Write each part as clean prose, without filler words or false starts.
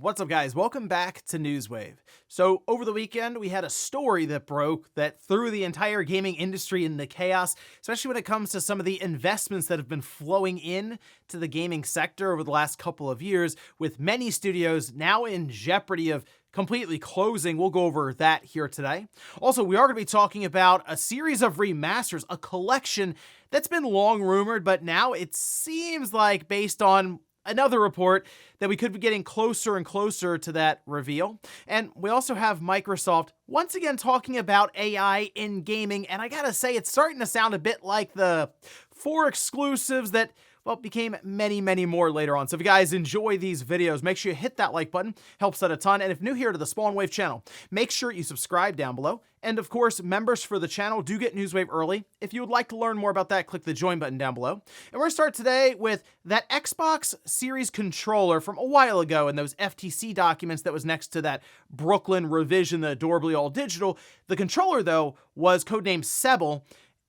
What's up, guys? Welcome back to Newswave. So over the weekend, we had a story that broke that threw the entire gaming industry into chaos, especially when it comes to some of the investments that have been flowing in to the gaming sector over the last couple of years, with many studios now in jeopardy of completely closing. We'll go over that here today. Also, we are going to be talking about a series of remasters, a collection that's been long rumored, but now it seems like, based on another report, that we could be getting closer and closer to that reveal. And we also have Microsoft once again talking about AI in gaming, and I gotta say, it's starting to sound a bit like the 4 exclusives that, well, became many, many more later on. So if you guys enjoy these videos, make sure you hit that like button, helps out a ton. And if new here to the Spawn Wave channel, make sure you subscribe down below. And of course, members for the channel do get Newswave early. If you would like to learn more about that, click the join button down below. And we're gonna start today with that Xbox Series controller from a while ago and those FTC documents that was next to that Brooklyn revision, the adorably all digital. The controller, though, was codenamed Serbile,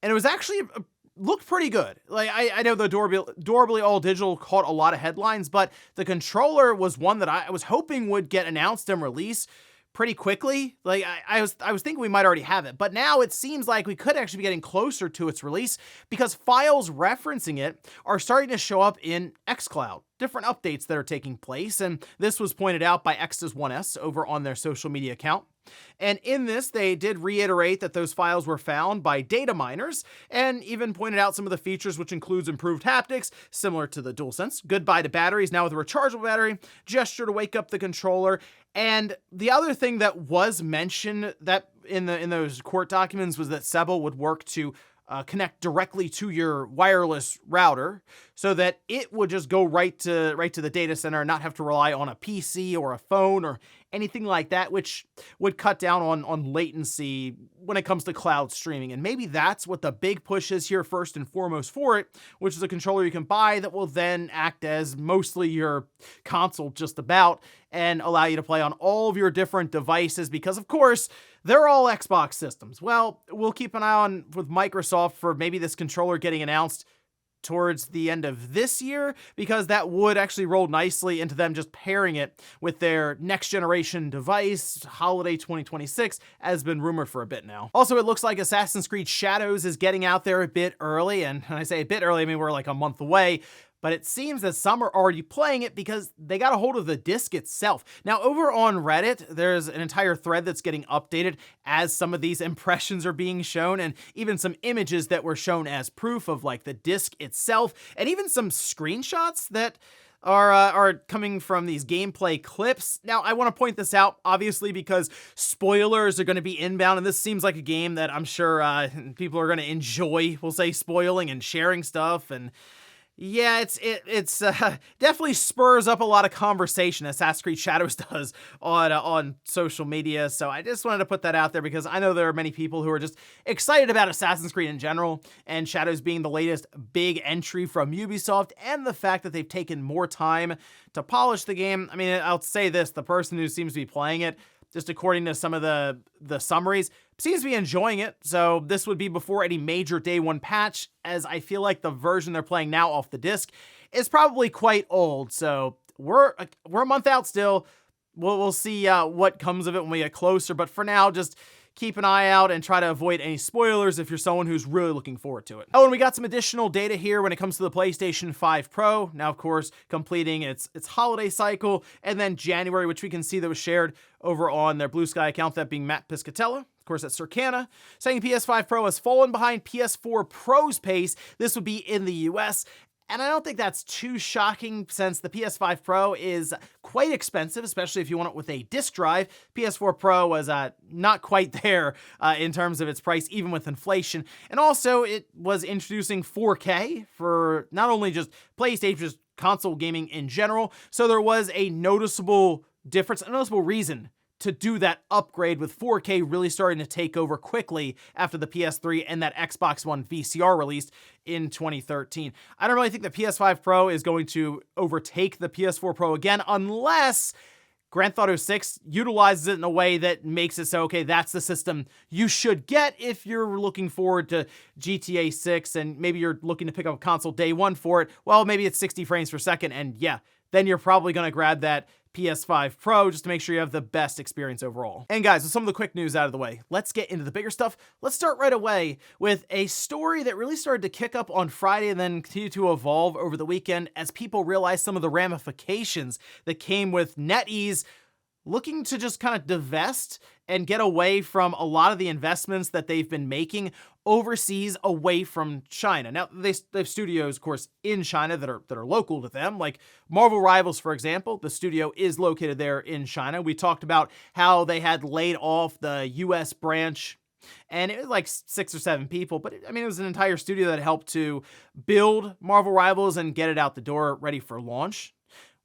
and it was actually looked pretty good. Like, I know the adorably all digital caught a lot of headlines, but the controller was one that I was hoping would get announced and released pretty quickly. Like, I was thinking we might already have it, but now it seems like we could actually be getting closer to its release because files referencing it are starting to show up in Xcloud. Different updates that are taking place, and this was pointed out by X's1S over on their social media account. And in this, they did reiterate that those files were found by data miners, and even pointed out some of the features, which includes improved haptics, similar to the DualSense, goodbye to batteries, now with a rechargeable battery, gesture to wake up the controller. And the other thing that was mentioned that in those court documents was that Serbile would work to connect directly to your wireless router so that it would just go right to the data center and not have to rely on a PC or a phone or anything like that, which would cut down on latency when it comes to cloud streaming. And maybe that's what the big push is here first and foremost for it, which is a controller you can buy that will then act as mostly your console just about and allow you to play on all of your different devices because, of course, they're all Xbox systems. Well, we'll keep an eye on with Microsoft for maybe this controller getting announced towards the end of this year, because that would actually roll nicely into them just pairing it with their next generation device, holiday 2026, as been rumored for a bit now. Also, it looks like Assassin's Creed Shadows is getting out there a bit early, and when I say a bit early, I mean we're like a month away. But it seems that some are already playing it because they got a hold of the disc itself. Now, over on Reddit, there's an entire thread that's getting updated as some of these impressions are being shown, and even some images that were shown as proof of like the disc itself, and even some screenshots that are coming from these gameplay clips. Now, I want to point this out, obviously, because spoilers are going to be inbound, and this seems like a game that I'm sure people are going to enjoy, we'll say, spoiling and sharing stuff. And yeah, it's definitely spurs up a lot of conversation, Assassin's Creed Shadows does on social media. So I just wanted to put that out there because I know there are many people who are just excited about Assassin's Creed in general, and Shadows being the latest big entry from Ubisoft, and the fact that they've taken more time to polish the game. I mean, I'll say this, the person who seems to be playing it, just according to some of the summaries, seems to be enjoying it. So this would be before any major day one patch, as I feel like the version they're playing now off the disc is probably quite old. So we're a month out still. We'll see what comes of it when we get closer. But for now, just keep an eye out and try to avoid any spoilers if you're someone who's really looking forward to it. Oh, and we got some additional data here when it comes to the PlayStation 5 Pro. Now, of course, completing its holiday cycle, and then January, which we can see that was shared over on their Blue Sky account, that being Matt Piscatella, of course, at Circana, saying PS5 Pro has fallen behind PS4 Pro's pace. This would be in the US. And I don't think that's too shocking since the PS5 Pro is quite expensive, especially if you want it with a disc drive. PS4 Pro was not quite there in terms of its price, even with inflation. And also, it was introducing 4K for not only just PlayStation, just console gaming in general. So there was a noticeable difference, a noticeable reason to do that upgrade, with 4K really starting to take over quickly after the PS3 and that Xbox One VCR released in 2013. I don't really think the PS5 Pro is going to overtake the PS4 Pro again, unless Grand Theft Auto 6 utilizes it in a way that makes it so, okay, that's the system you should get if you're looking forward to GTA 6 and maybe you're looking to pick up a console day one for it. Well, maybe it's 60 frames per second, and yeah, then you're probably going to grab that PS5 Pro just to make sure you have the best experience overall. And guys, with some of the quick news out of the way, let's get into the bigger stuff. Let's start right away with a story that really started to kick up on Friday and then continue to evolve over the weekend as people realized some of the ramifications that came with Netease looking to just kind of divest and get away from a lot of the investments that they've been making overseas away from China. Now, they have studios, of course, in China that are local to them, like Marvel Rivals, for example. The studio is located there in China. We talked about how they had laid off the US branch, and it was like 6 or 7 people, but it was an entire studio that helped to build Marvel Rivals and get it out the door ready for launch.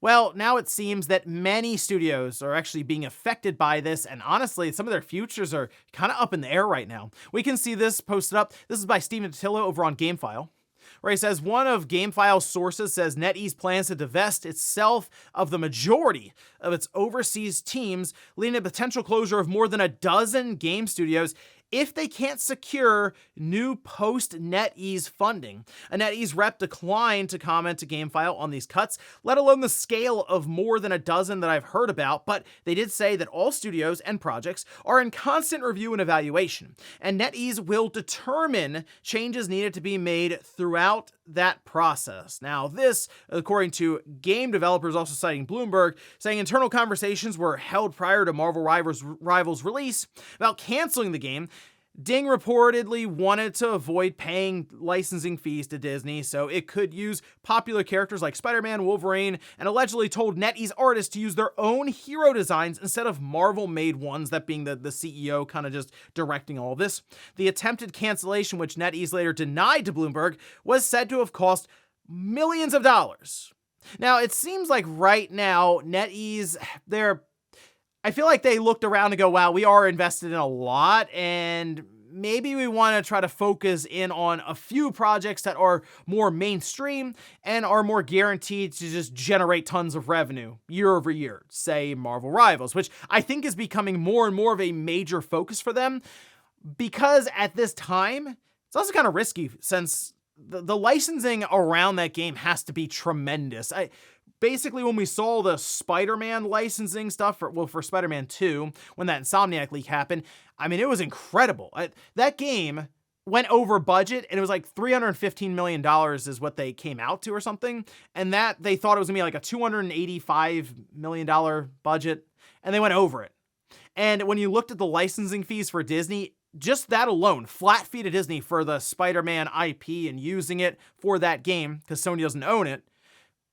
Well, now it seems that many studios are actually being affected by this, and honestly, some of their futures are kind of up in the air right now. We can see this posted up. This is by Steven Titilo over on GameFile, where he says, one of GameFile's sources says Netease plans to divest itself of the majority of its overseas teams, leading to potential closure of more than a dozen game studios if they can't secure new post-Netease funding. A Netease rep declined to comment to GameFile on these cuts, let alone the scale of more than a dozen that I've heard about, but they did say that all studios and projects are in constant review and evaluation, and Netease will determine changes needed to be made throughout that process. Now, this, according to game developers also citing Bloomberg, saying internal conversations were held prior to Marvel Rivals release about canceling the game. Ding reportedly wanted to avoid paying licensing fees to Disney, so it could use popular characters like Spider-Man, Wolverine, and allegedly told Netease artists to use their own hero designs instead of Marvel-made ones, that being the CEO kind of just directing all this. The attempted cancellation, which Netease later denied to Bloomberg, was said to have cost millions of dollars. Now, it seems like right now, Netease, I feel like they looked around and go, wow, we are invested in a lot, and maybe we want to try to focus in on a few projects that are more mainstream and are more guaranteed to just generate tons of revenue year over year, say Marvel Rivals, which I think is becoming more and more of a major focus for them, because at this time, it's also kind of risky since the licensing around that game has to be tremendous. Basically, when we saw the Spider-Man licensing stuff for Spider-Man 2, when that Insomniac leak happened, it was incredible. That game went over budget, and it was like $315 million is what they came out to or something, and that they thought it was gonna be like a $285 million budget, and they went over it. And when you looked at the licensing fees for Disney, just that alone, flat fee to Disney for the Spider-Man IP and using it for that game, because Sony doesn't own it,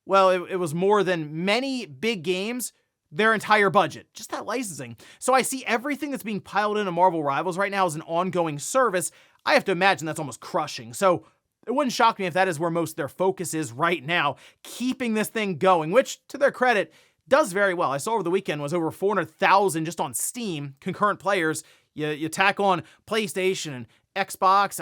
well, it was more than many big games, their entire budget, just that licensing. So I see everything that's being piled into Marvel Rivals right now as an ongoing service. I have to imagine that's almost crushing. So it wouldn't shock me if that is where most of their focus is right now, keeping this thing going, which, to their credit, does very well. I saw over the weekend was over 400,000 just on Steam, concurrent players. You tack on PlayStation and Xbox,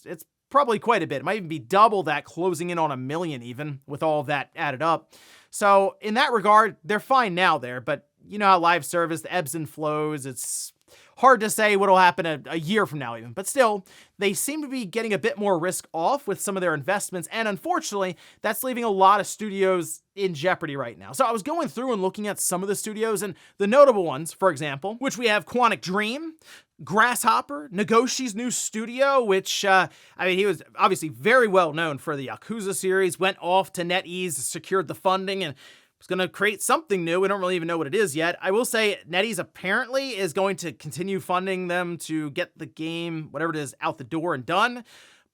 it's probably quite a bit. It might even be double that, closing in on 1 million even, with all of that added up. So in that regard, they're fine now there, but you know how live service, the ebbs and flows, it's hard to say what'll happen a year from now even. But still, they seem to be getting a bit more risk off with some of their investments, and unfortunately, that's leaving a lot of studios in jeopardy right now. So I was going through and looking at some of the studios, and the notable ones, for example, which we have Quantic Dream, Grasshopper, Negoshi's new studio, which, he was obviously very well known for the Yakuza series, went off to Netease, secured the funding, and was going to create something new. We don't really even know what it is yet. I will say Netease apparently is going to continue funding them to get the game, whatever it is, out the door and done,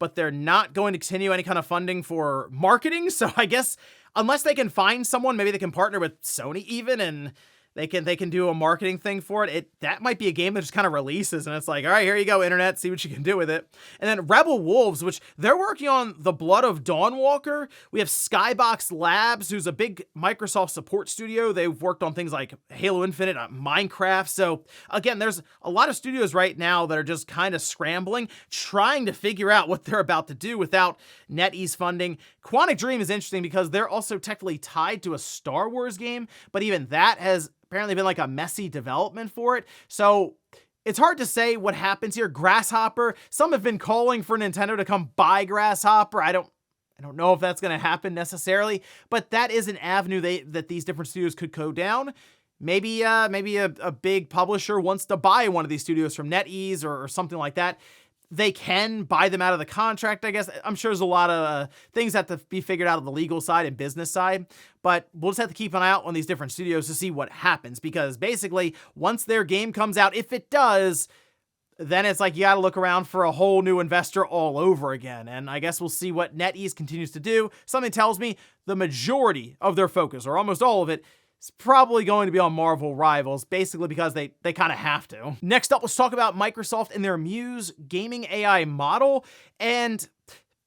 but they're not going to continue any kind of funding for marketing. So I guess unless they can find someone, maybe they can partner with Sony even, and they can do a marketing thing for it. That might be a game that just kind of releases, and it's like, all right, here you go, internet, see what you can do with it. And then Rebel Wolves, which they're working on the Blood of Dawnwalker. We have Skybox Labs, who's a big Microsoft support studio. They've worked on things like Halo Infinite, Minecraft. So again, there's a lot of studios right now that are just kind of scrambling, trying to figure out what they're about to do without Netease funding. Quantic Dream is interesting because they're also technically tied to a Star Wars game, but even that has apparently been like a messy development for it. So it's hard to say what happens here. Grasshopper, some have been calling for Nintendo to come buy Grasshopper. I don't I don't know if that's going to happen necessarily, but that is an avenue that these different studios could go down. Maybe a big publisher wants to buy one of these studios from Netease or something like that. They can buy them out of the contract, I guess. I'm sure there's a lot of things that have to be figured out on the legal side and business side, but we'll just have to keep an eye out on these different studios to see what happens, because basically, once their game comes out, if it does, then it's like you got to look around for a whole new investor all over again. And I guess we'll see what Netease continues to do. Something tells me the majority of their focus, or almost all of it, is probably going to be on Marvel Rivals, basically because they kind of have to. Next up, let's talk about Microsoft and their Muse gaming AI model. And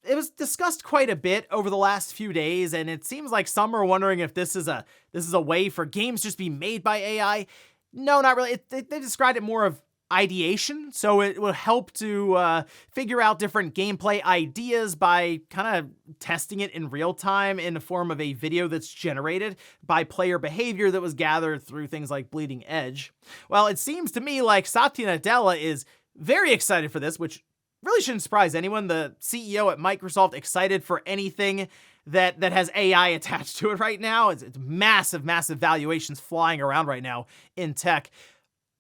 it was discussed quite a bit over the last few days, and it seems like some are wondering if this is a way for games just be made by AI. No, not really. They described it more of ideation, so it will help to figure out different gameplay ideas by kind of testing it in real time in the form of a video that's generated by player behavior that was gathered through things like Bleeding Edge. Well, it seems to me like Satya Nadella is very excited for this, which really shouldn't surprise anyone. The CEO at Microsoft excited for anything that has AI attached to it right now. It's massive valuations flying around right now in tech.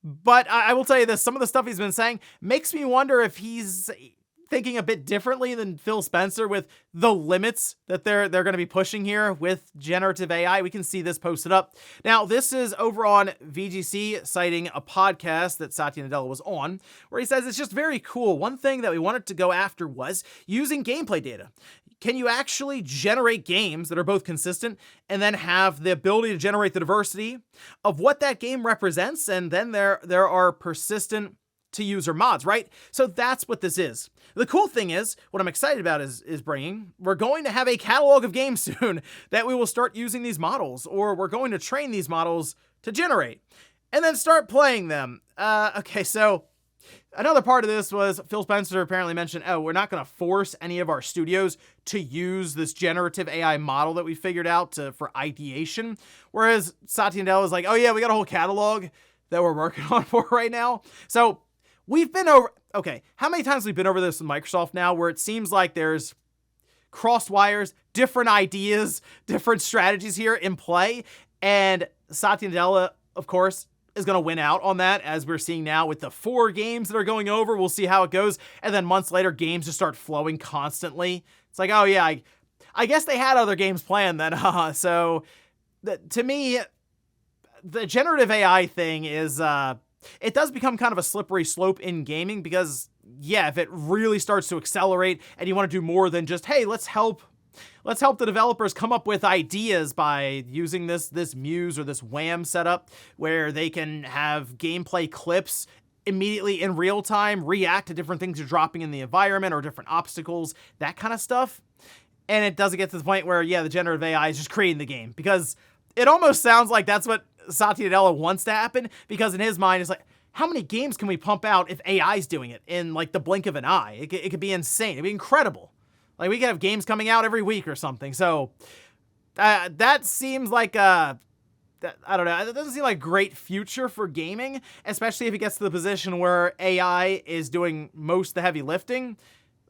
But I will tell you this, some of the stuff he's been saying makes me wonder if he's thinking a bit differently than Phil Spencer with the limits that they're going to be pushing here with generative AI. We can see this posted up. Now, this is over on VGC, citing a podcast that Satya Nadella was on, where he says it's just very cool. One thing that we wanted to go after was using gameplay data. Can you actually generate games that are both consistent and then have the ability to generate the diversity of what that game represents? And then there are persistent to user mods, right? So that's what this is. The cool thing is, what I'm excited about is we're going to have a catalog of games soon that we will start using these models, or we're going to train these models to generate and then start playing them. Okay, so another part of this was Phil Spencer apparently mentioned, we're not going to force any of our studios to use this generative AI model that we figured out for ideation. Whereas Satya Nadella is like, oh yeah, we got a whole catalog that we're working on for right now. So we've been over, okay, how many times have we been over this with Microsoft now, where it seems like there's crossed wires, different ideas, different strategies here in play. And Satya Nadella, of course, is going to win out on that, as we're seeing now with the 4 games that are going over. We'll see how it goes. And then months later, games just start flowing constantly. It's like, oh yeah, I guess they had other games planned then. So to me, the generative AI thing is, it does become kind of a slippery slope in gaming, because yeah, if it really starts to accelerate and you want to do more than just, hey, let's help the developers come up with ideas by using this Muse or this WAM setup, where they can have gameplay clips immediately in real time, react to different things you're dropping in the environment or different obstacles, that kind of stuff. And it doesn't get to the point where, yeah, the generative AI is just creating the game, because it almost sounds like that's what Satya Nadella wants to happen, because in his mind, it's like, how many games can we pump out if AI's doing it in like the blink of an eye? It could be insane. It'd be incredible. Like, we could have games coming out every week or something. So that seems like I don't know. It doesn't seem like a great future for gaming, especially if it gets to the position where AI is doing most of the heavy lifting.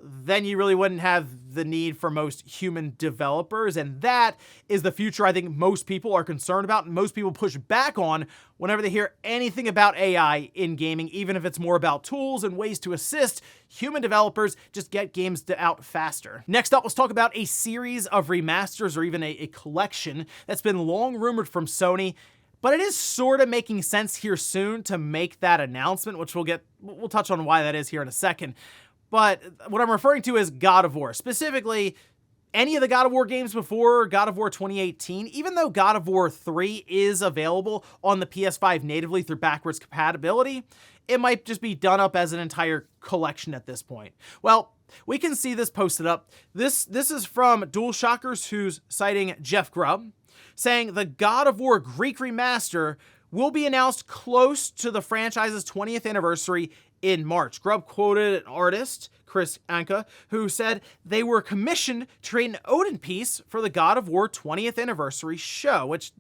Then you really wouldn't have the need for most human developers. And that is the future I think most people are concerned about, and most people push back on whenever they hear anything about AI in gaming, even if it's more about tools and ways to assist human developers just get games out faster. Next up, let's talk about a series of remasters, or even a collection that's been long rumored from Sony. But it is sort of making sense here soon to make that announcement, which we'll touch on why that is here in a second. But what I'm referring to is God of War. Specifically, any of the God of War games before God of War 2018, even though God of War 3 is available on the PS5 natively through backwards compatibility, it might just be done up as an entire collection at this point. Well, we can see this posted up. This is from DualShockers, who's citing Jeff Grubb, saying the God of War Greek remaster will be announced close to the franchise's 20th anniversary in March. Grubb quoted an artist, Chris Anka, who said they were commissioned to create an Odin piece for the God of War 20th anniversary show, which,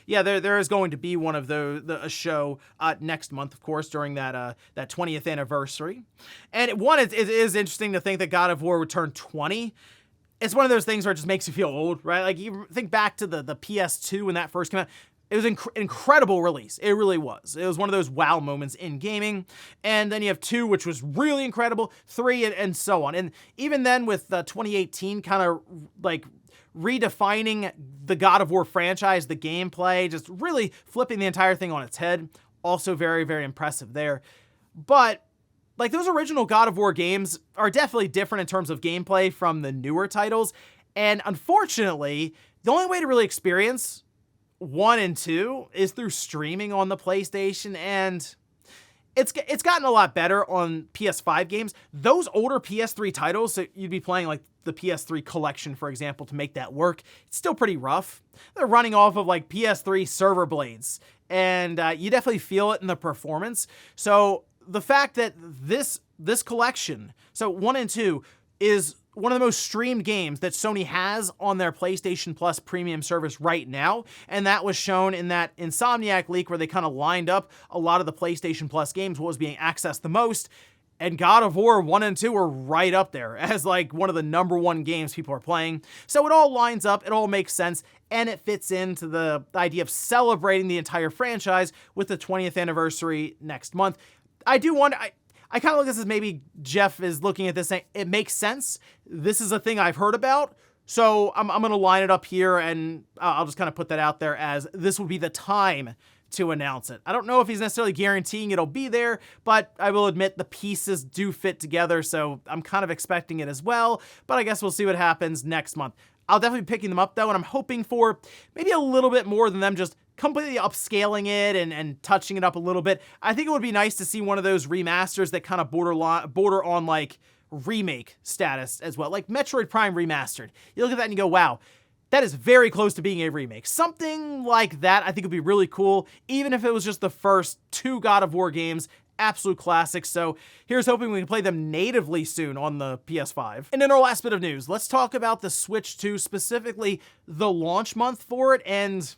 yeah, there is going to be one of a show next month, of course, during that 20th anniversary. And it is interesting to think that God of War would turn 20. it's one of those things where it just makes you feel old, right? Like, you think back to the PS2 when that first came out. It was an incredible release. It really was. It was one of those wow moments in gaming. And then you have 2, which was really incredible, 3, and so on. And even then with 2018 kind of like redefining the God of War franchise, the gameplay, just really flipping the entire thing on its head. Also very, very impressive there. But like, those original God of War games are definitely different in terms of gameplay from the newer titles. And unfortunately, the only way to really experience 1 and 2 is through streaming on the PlayStation, and it's gotten a lot better on PS5 games. Those older PS3 titles, so you'd be playing like the PS3 collection, for example, to make that work, it's still pretty rough. They're running off of like PS3 server blades, and you definitely feel it in the performance. So the fact that this collection, so 1 and 2, is one of the most streamed games that Sony has on their PlayStation Plus premium service right now, and that was shown in that Insomniac leak where they kind of lined up a lot of the PlayStation Plus games, what was being accessed the most, and God of War 1 and 2 were right up there as like one of the #1 games people are playing. So it all lines up, it all makes sense, and it fits into the idea of celebrating the entire franchise with the 20th anniversary next month. I do wonder, I kind of look at this as maybe Jeff is looking at this saying, it makes sense. This is a thing I've heard about. So I'm going to line it up here, and I'll just kind of put that out there as this would be the time to announce it. I don't know if he's necessarily guaranteeing it'll be there, but I will admit the pieces do fit together. So I'm kind of expecting it as well, but I guess we'll see what happens next month. I'll definitely be picking them up though, and I'm hoping for maybe a little bit more than them just completely upscaling it and touching it up a little bit. I think it would be nice to see one of those remasters that kind of border on like remake status as well, like Metroid Prime Remastered. You look at that and you go, wow, that is very close to being a remake. Something like that I think would be really cool, even if it was just the first 2 God of War games. Absolute classics. So here's hoping we can play them natively soon on the PS5. And in our last bit of news, let's talk about the Switch 2, specifically the launch month for it, and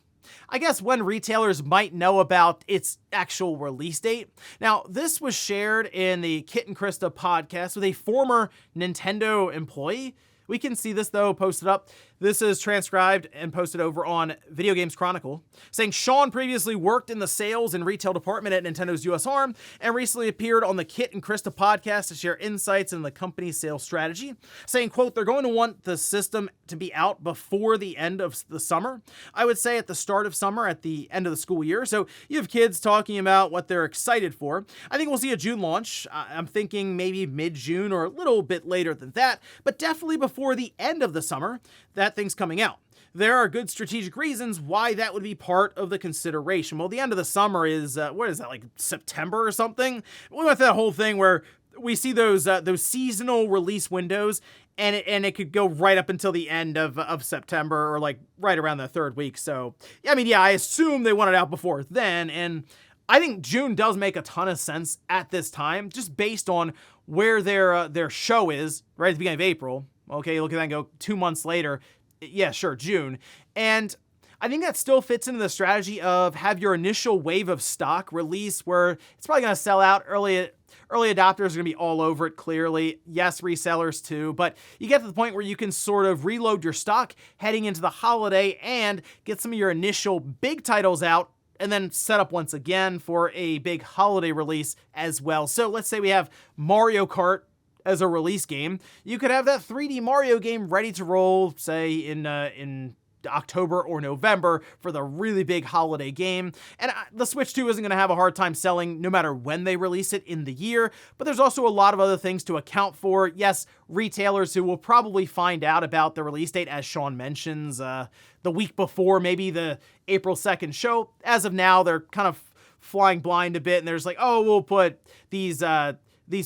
I guess when retailers might know about its actual release date. Now, this was shared in the Kit and Krista podcast with a former Nintendo employee. We can see this, though, posted up. This is transcribed and posted over on Video Games Chronicle, saying Sean previously worked in the sales and retail department at Nintendo's US arm and recently appeared on the Kit and Krista podcast to share insights into the company's sales strategy, saying, quote, they're going to want the system to be out before the end of the summer. I would say at the start of summer, at the end of the school year. So you have kids talking about what they're excited for. I think we'll see a June launch. I'm thinking maybe mid-June or a little bit later than that, but definitely before the end of the summer, that thing's coming out. There are good strategic reasons why that would be part of the consideration. Well, the end of the summer is, what is that, like September or something? We went through that whole thing where we see those seasonal release windows, and it could go right up until the end of September or like right around the 3rd week. So, I mean, yeah, I assume they want it out before then, and I think June does make a ton of sense at this time, just based on where their show is, right at the beginning of April. Okay, look at that and go 2 months later. Yeah, sure, June. And I think that still fits into the strategy of have your initial wave of stock release where it's probably going to sell out. Early adopters are going to be all over it, clearly. Yes, resellers too. But you get to the point where you can sort of reload your stock heading into the holiday and get some of your initial big titles out and then set up once again for a big holiday release as well. So let's say we have Mario Kart as a release game. You could have that 3D Mario game ready to roll, say, in October or November for the really big holiday game. And the Switch 2 isn't going to have a hard time selling no matter when they release it in the year, but there's also a lot of other things to account for. Yes, retailers who will probably find out about the release date, as Sean mentions, the week before maybe the April 2nd show. As of now, they're kind of flying blind a bit, and there's like, oh, we'll put these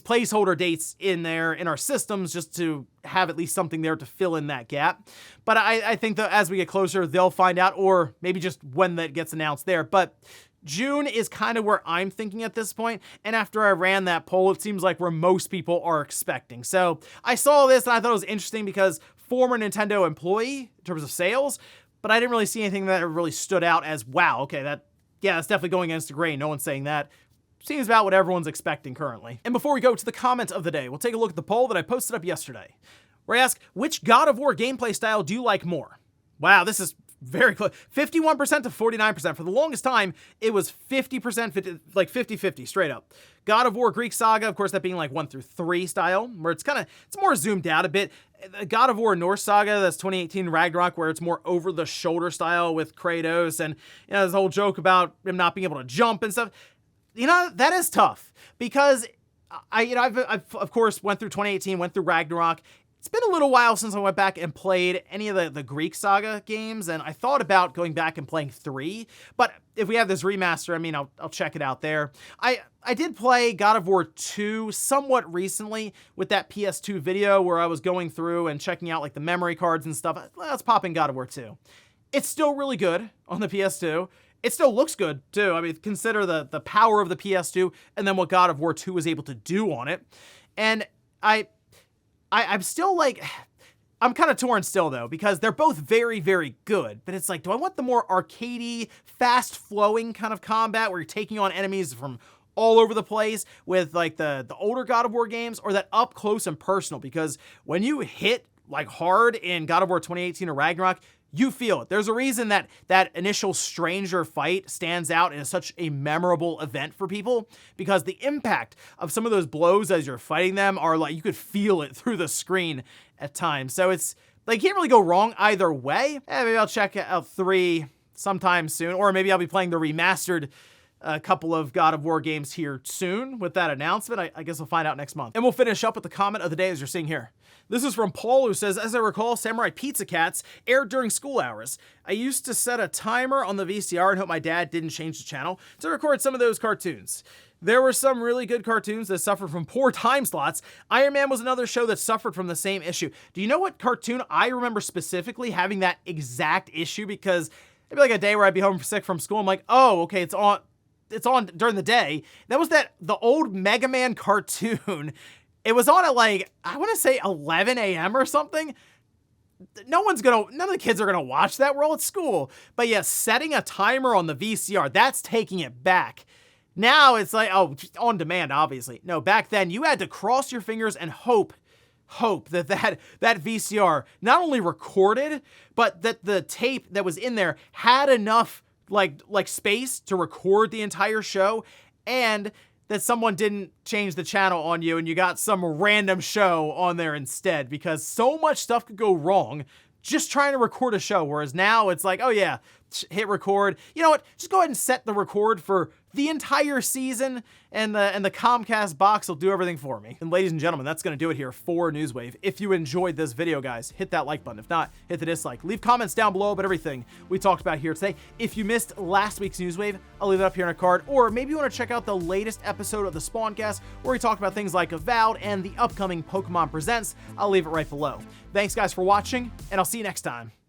placeholder dates in there in our systems just to have at least something there to fill in that gap. But I think that as we get closer, they'll find out, or maybe just when that gets announced there. But June is kind of where I'm thinking at this point, and after I ran that poll, it seems like where most people are expecting. So I saw this and I thought it was interesting because former Nintendo employee in terms of sales, but I didn't really see anything that really stood out as, wow, okay, that's definitely going against the grain. No one's saying that. Seems about what everyone's expecting currently. And before we go to the comment of the day, we'll take a look at the poll that I posted up yesterday. where I ask, which God of War gameplay style do you like more? Wow, this is very close. 51% to 49%. For the longest time, it was 50%, like 50-50, straight up. God of War Greek Saga, of course, that being like 1 through 3 style, where it's more zoomed out a bit. God of War Norse Saga, that's 2018 Ragnarok, where it's more over-the-shoulder style with Kratos, and this whole joke about him not being able to jump and stuff. That is tough, because I've of course went through 2018, went through Ragnarok. It's been a little while since I went back and played any of the Greek Saga games, and I thought about going back and playing 3, but if we have this remaster, I mean, I'll check it out there. I did play God of War 2 somewhat recently with that PS2 video where I was going through and checking out like the memory cards and stuff. Let's pop in God of War 2. It's still really good on the PS2. It still looks good too. I mean, consider the power of the PS2 and then what God of War 2 was able to do on it. And I'm still like, I'm kind of torn still though, because they're both very, very good, but it's like, do I want the more arcadey, fast flowing kind of combat where you're taking on enemies from all over the place with like the older God of War games, or that up close and personal? Because when you hit like hard in God of War 2018 or Ragnarok, you feel it. There's a reason that initial stranger fight stands out and is such a memorable event for people, because the impact of some of those blows as you're fighting them are like, you could feel it through the screen at times. So it's like, you can't really go wrong either way. Maybe I'll check out 3 sometime soon, or maybe I'll be playing the remastered couple of God of War games here soon with that announcement. I guess we'll find out next month. And we'll finish up with the comment of the day as you're seeing here. This is from Paul, who says, as I recall, Samurai Pizza Cats aired during school hours. I used to set a timer on the VCR and hope my dad didn't change the channel to record some of those cartoons. There were some really good cartoons that suffered from poor time slots. Iron Man was another show that suffered from the same issue. Do you know what cartoon I remember specifically having that exact issue? Because it'd be like a day where I'd be home sick from school. I'm like, oh, okay, it's on during the day. That was the old Mega Man cartoon. It was on at like, I want to say 11 a.m. or something. None of the kids are gonna watch that. We're all at school. But yeah, setting a timer on the VCR, that's taking it back. Now it's like, oh, on demand, obviously. No, back then you had to cross your fingers and hope that VCR not only recorded, but that the tape that was in there had enough like space to record the entire show, and that someone didn't change the channel on you and you got some random show on there instead, because so much stuff could go wrong just trying to record a show. Whereas now it's like, oh yeah, hit record. You know what? Just go ahead and set the record for the entire season, and the Comcast box will do everything for me. And ladies and gentlemen, that's gonna do it here for Newswave. If you enjoyed this video, guys, hit that like button. If not, hit the dislike. Leave comments down below about everything we talked about here today. If you missed last week's Newswave, I'll leave it up here in a card. Or maybe you want to check out the latest episode of the Spawncast, where we talked about things like Avowed and the upcoming Pokemon Presents. I'll leave it right below. Thanks guys for watching, and I'll see you next time.